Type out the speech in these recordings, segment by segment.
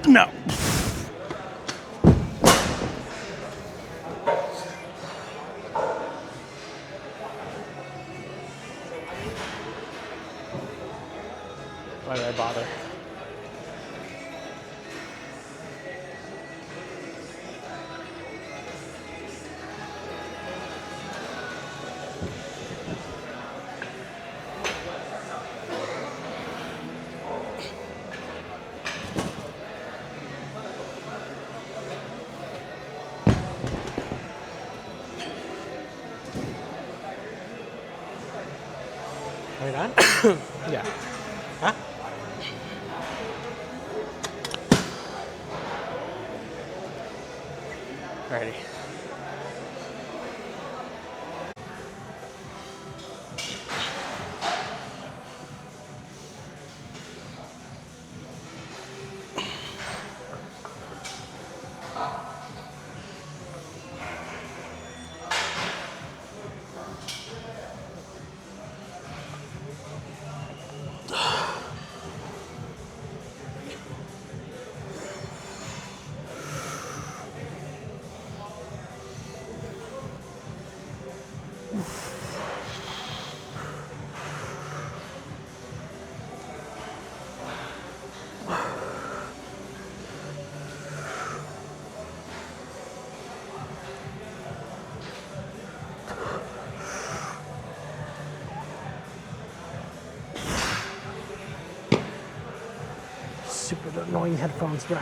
No. Why did I bother? Are we done? Yeah. Huh? Alrighty. Super annoying headphones, bro.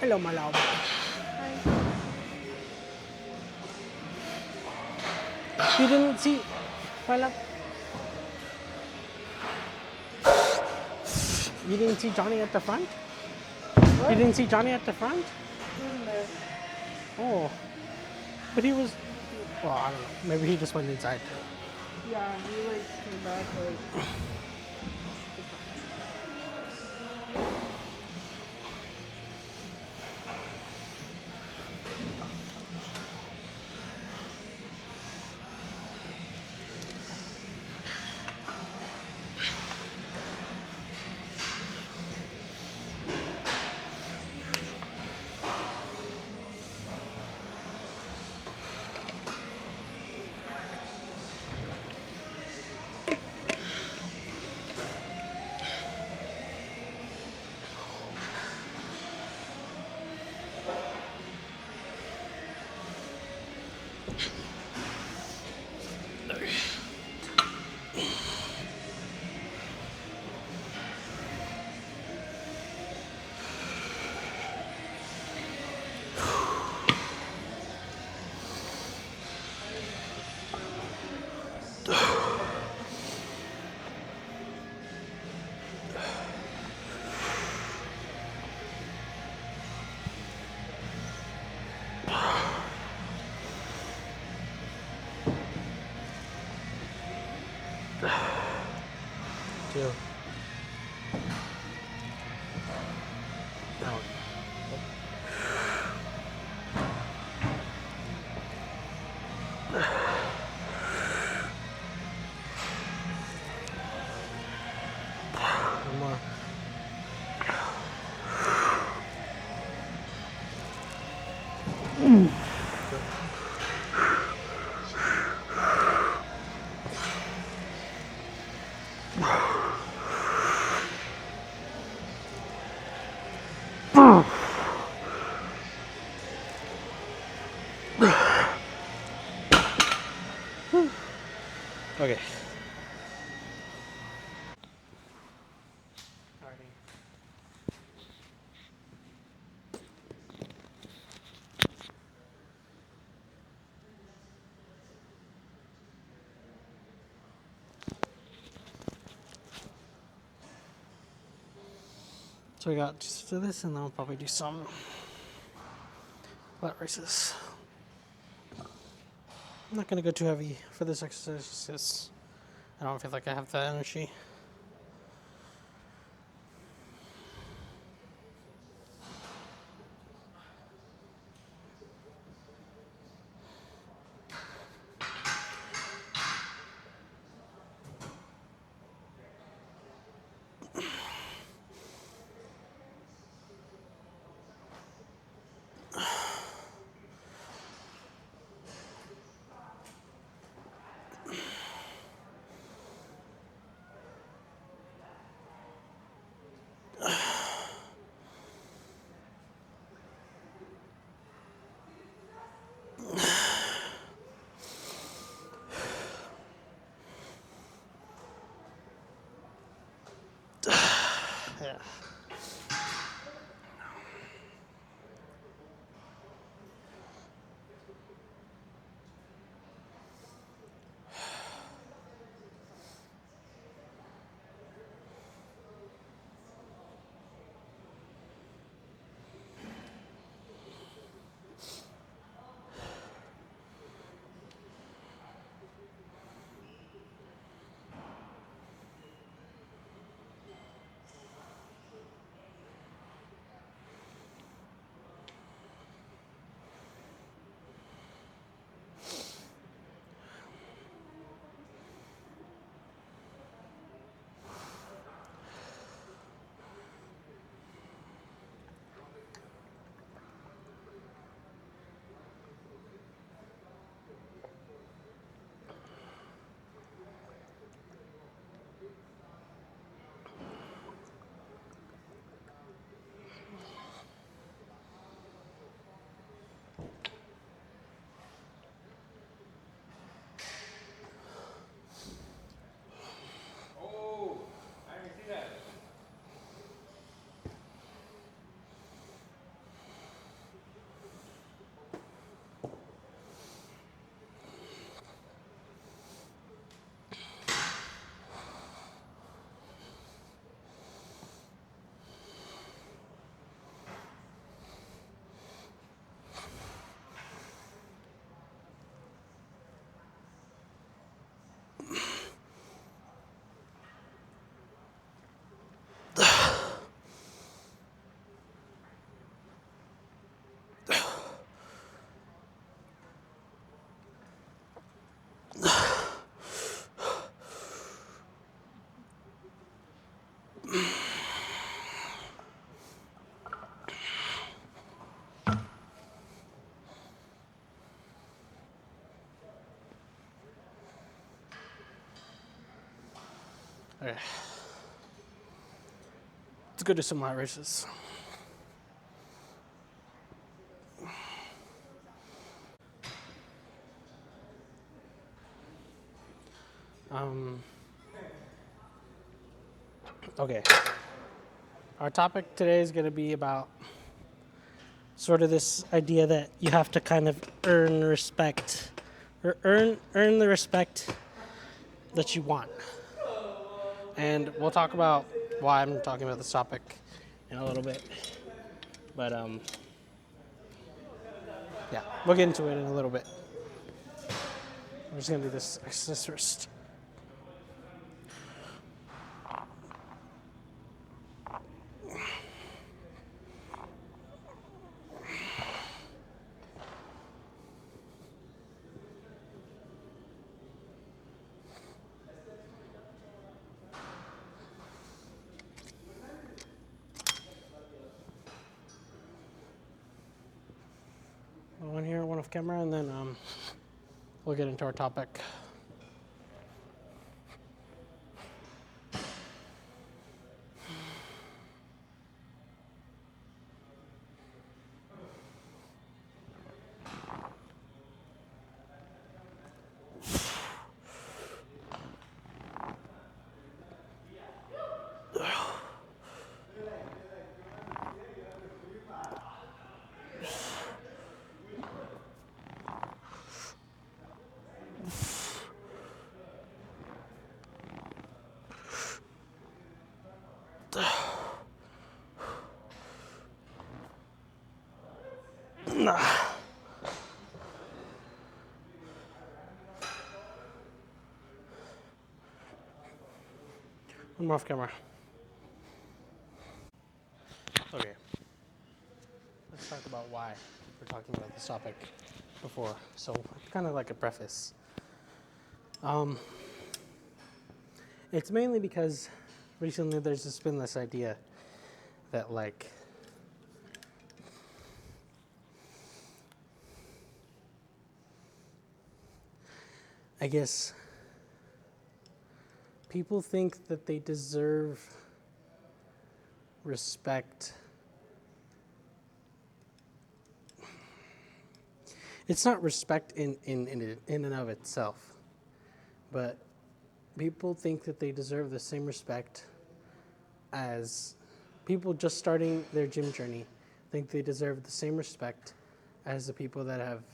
Hello, my love. You didn't see, my love. You didn't see Johnny at the front? You didn't see Johnny at the front? Oh, but he was. Well, I don't know. Maybe he just went inside. Yeah, he like came back like. Two. Out. One more. So we got just to this, and then we'll probably do some lat raises. I'm not gonna go too heavy for this exercise because I don't feel like I have that energy. Yeah. Okay. Let's go do some lat raises. Okay. Our topic today is going to be about sort of this idea that you have to kind of earn respect, or earn the respect that you want. And we'll talk about why I'm talking about this topic in a little bit. But yeah, we'll get into it in a little bit. I'm just gonna do this exercise first. One here, one off camera, and then we'll get into our topic. One more off camera. Okay. Let's talk about why we're talking about this topic before. So, kind of like a preface. It's mainly because recently there's just been this idea that, like, I guess people think that they deserve respect. It's not respect in and of itself, but people think that they deserve the same respect as people just starting their gym journey think they deserve the same respect as the people that have,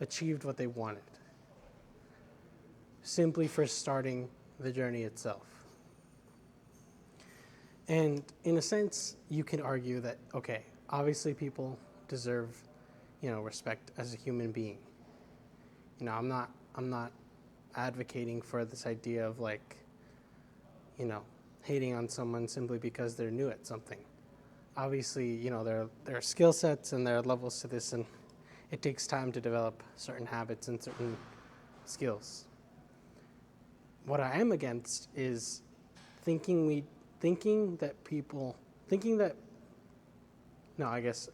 achieved what they wanted simply for starting the journey itself. And in a sense, you can argue that, okay, obviously people deserve, respect as a human being. I'm not advocating for this idea of hating on someone simply because they're new at something. Obviously, there are skill sets and there are levels to this, and it takes time to develop certain habits and certain skills. What I am against is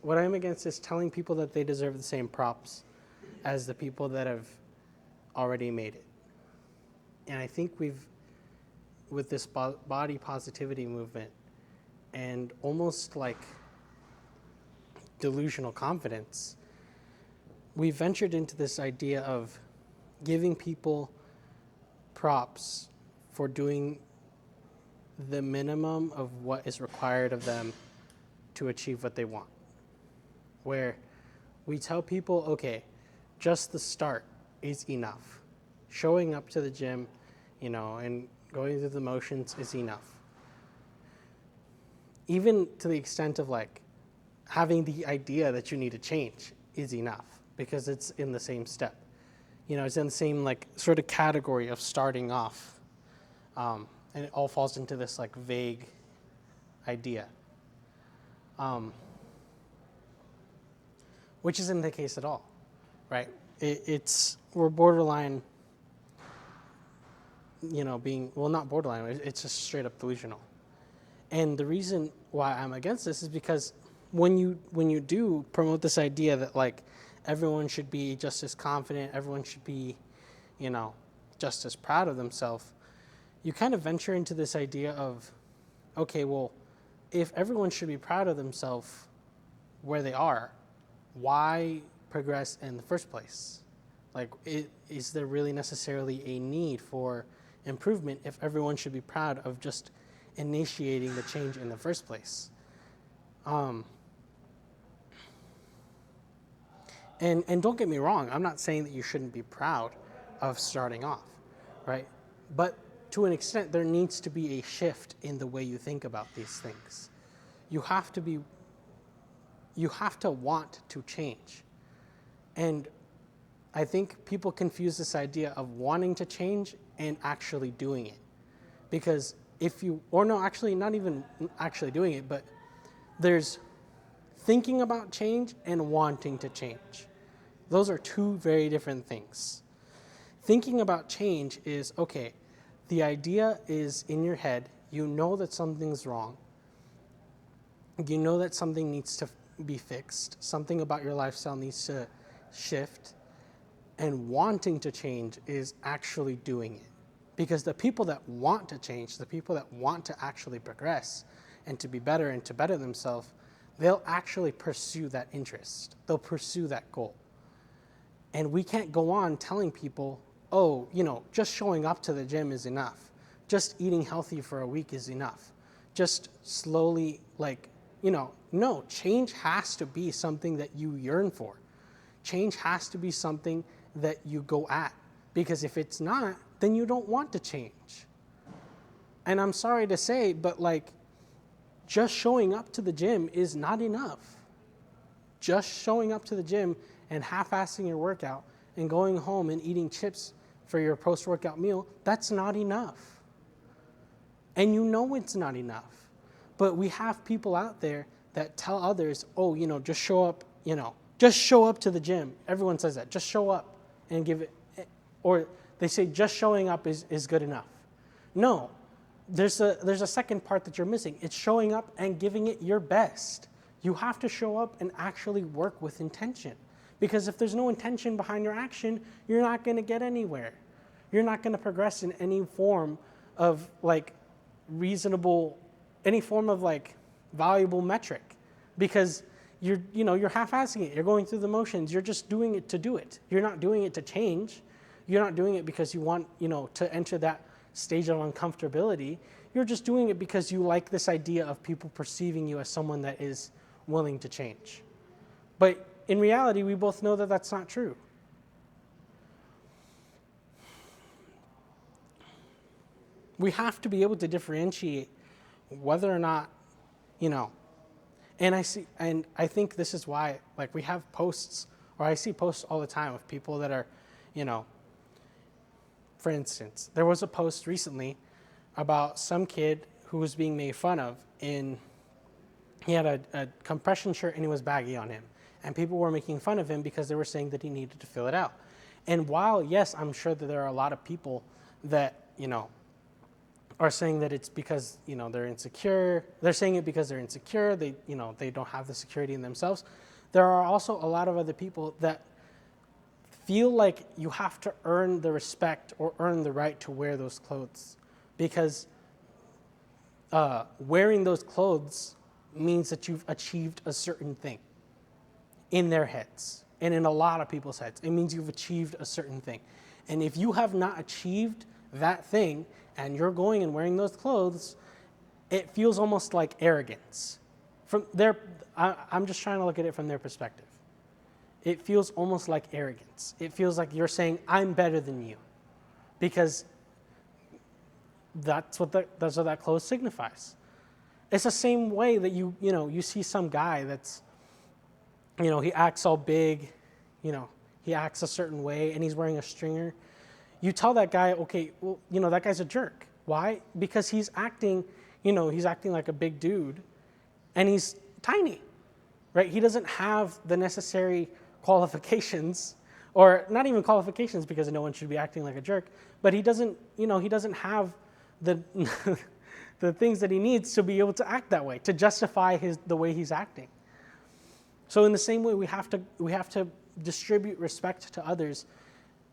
what I'm against is telling people that they deserve the same props as the people that have already made it. And I think with this body positivity movement and almost like delusional confidence, we ventured into this idea of giving people props for doing the minimum of what is required of them to achieve what they want. Where we tell people, okay, just the start is enough. Showing up to the gym, and going through the motions is enough. Even to the extent of having the idea that you need to change is enough, because it's in the same step. It's in the same sort of category of starting off. And it all falls into this vague idea. Which isn't the case at all, right? We're borderline, not borderline, it's just straight up delusional. And the reason why I'm against this is because when you do promote this idea that everyone should be just as confident, everyone should be, just as proud of themselves, you kind of venture into this idea of, okay, well, if everyone should be proud of themselves where they are, why progress in the first place? Is there really necessarily a need for improvement if everyone should be proud of just initiating the change in the first place? And don't get me wrong, I'm not saying that you shouldn't be proud of starting off, right? But to an extent, there needs to be a shift in the way you think about these things. You have to want to change. And I think people confuse this idea of wanting to change and actually doing it. Because not even actually doing it, but there's thinking about change and wanting to change. Those are two very different things. Thinking about change is, okay, the idea is in your head, you know that something's wrong, you know that something needs to be fixed, something about your lifestyle needs to shift, and wanting to change is actually doing it. Because the people that want to change, the people that want to actually progress and to be better and to better themselves, they'll actually pursue that interest. They'll pursue that goal. And we can't go on telling people, just showing up to the gym is enough. Just eating healthy for a week is enough. Just slowly, no, change has to be something that you yearn for. Change has to be something that you go at. Because if it's not, then you don't want to change. And I'm sorry to say, but just showing up to the gym is not enough. Just showing up to the gym and half-assing your workout and going home and eating chips for your post-workout meal, that's not enough. And you know it's not enough. But we have people out there that tell others, oh, just show up, just show up to the gym. Everyone says that, just show up and give it, or they say just showing up is good enough. No, there's a second part that you're missing. It's showing up and giving it your best. You have to show up and actually work with intention. Because if there's no intention behind your action, you're not going to get anywhere. You're not going to progress in any form of any form of valuable metric, because you're half-assing it. You're going through the motions. You're just doing it to do it. You're not doing it to change. You're not doing it because you want, to enter that stage of uncomfortability. You're just doing it because you like this idea of people perceiving you as someone that is willing to change. But in reality, we both know that that's not true. We have to be able to differentiate whether or not, and I think this is why, we have posts, or I see posts all the time of people that are, for instance, there was a post recently about some kid who was being made fun of he had a compression shirt and it was baggy on him. And people were making fun of him because they were saying that he needed to fill it out. And while, yes, I'm sure that there are a lot of people that, are saying that it's because, they're insecure. They're saying it because they're insecure. They don't have the security in themselves. There are also a lot of other people that feel like you have to earn the respect or earn the right to wear those clothes, because wearing those clothes means that you've achieved a certain thing in their heads, and in a lot of people's heads. It means you've achieved a certain thing. And if you have not achieved that thing and you're going and wearing those clothes, it feels almost like arrogance. I'm just trying to look at it from their perspective. It feels almost like arrogance. It feels like you're saying, I'm better than you, because that's what that clothes signifies. It's the same way that you see some guy that's, he acts all big, he acts a certain way and he's wearing a stringer. You tell that guy, okay, well, that guy's a jerk. Why? Because he's acting like a big dude and he's tiny, right? He doesn't have the necessary qualifications, or not even qualifications, because no one should be acting like a jerk, but he doesn't have the the things that he needs to be able to act that way, to justify the way he's acting. So in the same way, we have to distribute respect to others,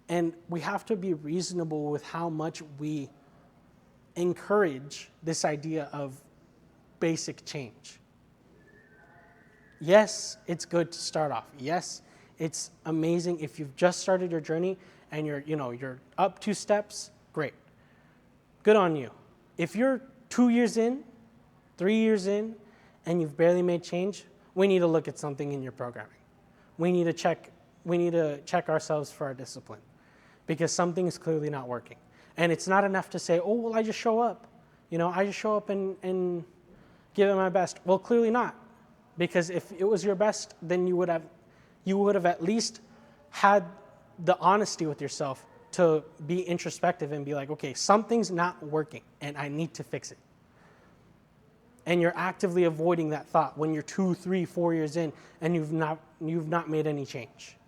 and we have to be reasonable with how much we encourage this idea of basic change. Yes, it's good to start off. Yes, it's amazing if you've just started your journey and you're up 2 steps, great. Good on you. If you're 2 years in, 3 years in, and you've barely made change, we need to look at something in your programming. We need to check ourselves for our discipline, because something is clearly not working. And it's not enough to say, oh, well, I just show up. I just show up and give it my best. Well, clearly not, because if it was your best, then you would have at least had the honesty with yourself to be introspective and be like, okay, something's not working and I need to fix it. And you're actively avoiding that thought when you're 2, 3, 4 years in and you've not made any change.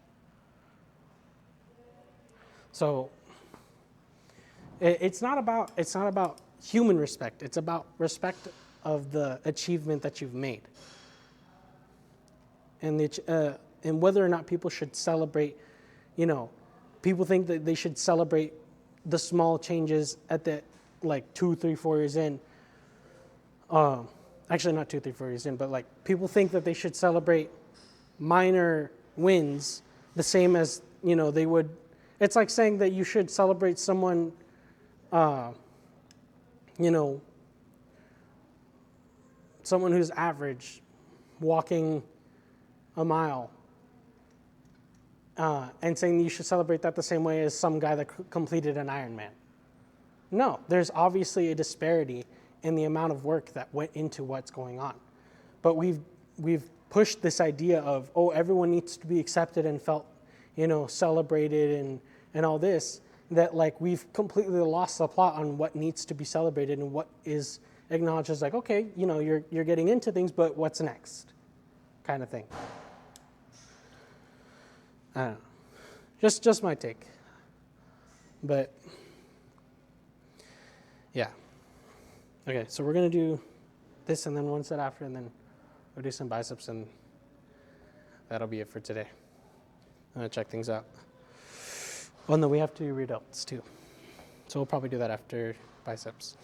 So it's not about human respect. It's about respect of the achievement that you've made, and whether or not people should celebrate. People think that they should celebrate the small changes at the 2, 3, 4 years in. Actually, not 2, 3, 4 years in, but people think that they should celebrate minor wins the same as they would. It's like saying that you should celebrate someone, someone who's average, walking a mile, and saying you should celebrate that the same way as some guy that completed an Ironman. No, there's obviously a disparity and the amount of work that went into what's going on. But we've pushed this idea of, oh, everyone needs to be accepted and felt, celebrated and all this, that like we've completely lost the plot on what needs to be celebrated and what is acknowledged as like, okay, you're getting into things, but what's next? Kind of thing. I don't know. Just my take. But yeah. Okay, so we're gonna do this and then one set after, and then we'll do some biceps, and that'll be it for today. I'm gonna check things out. Oh no, we have to do rear delts too. So we'll probably do that after biceps.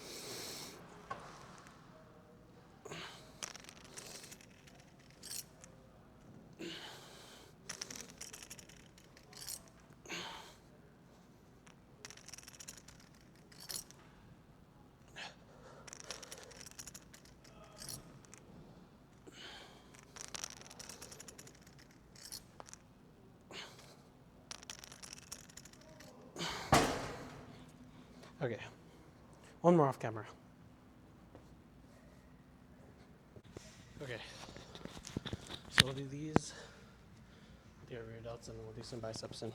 Okay, one more off camera. Okay, so we'll do these, the rear delts, and then we'll do some biceps, and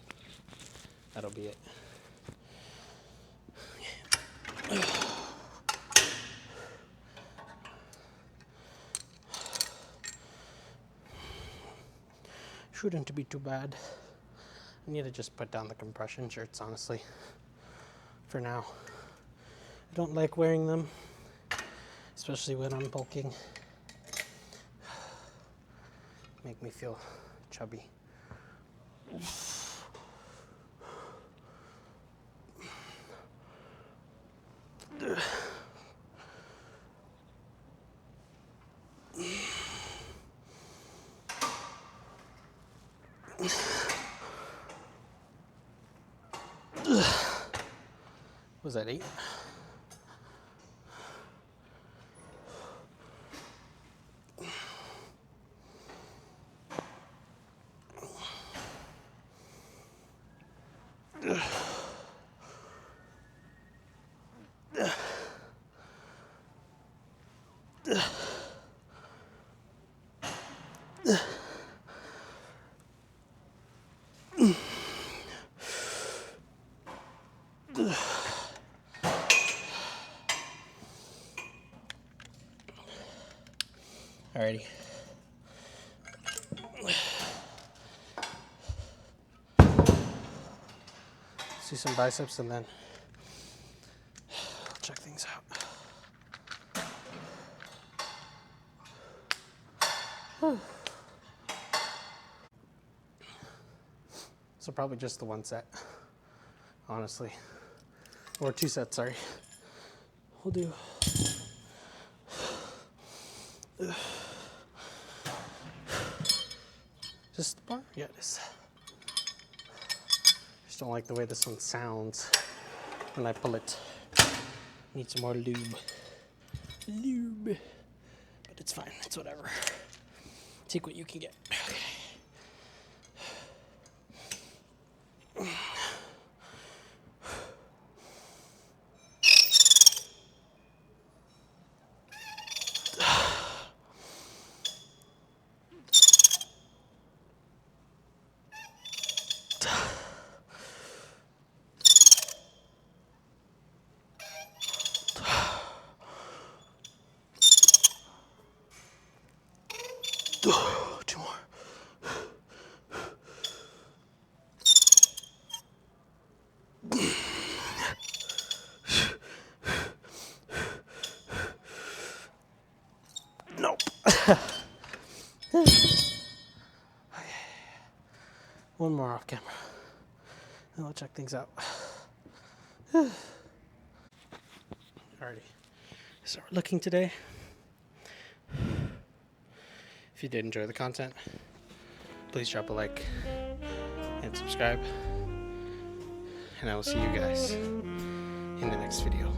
that'll be it. Shouldn't be too bad. I need to just put down the compression shirts, honestly. For now. I don't like wearing them, especially when I'm bulking. Make me feel chubby. Was that 8? Alrighty. Let's do some biceps and then I'll check things out. So probably just the one set, honestly. Or 2 sets, sorry. We'll do. Is this the bar? Yeah, it is. Just don't like the way this one sounds when I pull it. Need some more lube. But it's fine. It's whatever. Take what you can get. Okay. Two more. Nope. Okay. One more off camera. And I'll check things out. Alrighty. So we're looking today. If you did enjoy the content, please drop a like and subscribe. And I will see you guys in the next video.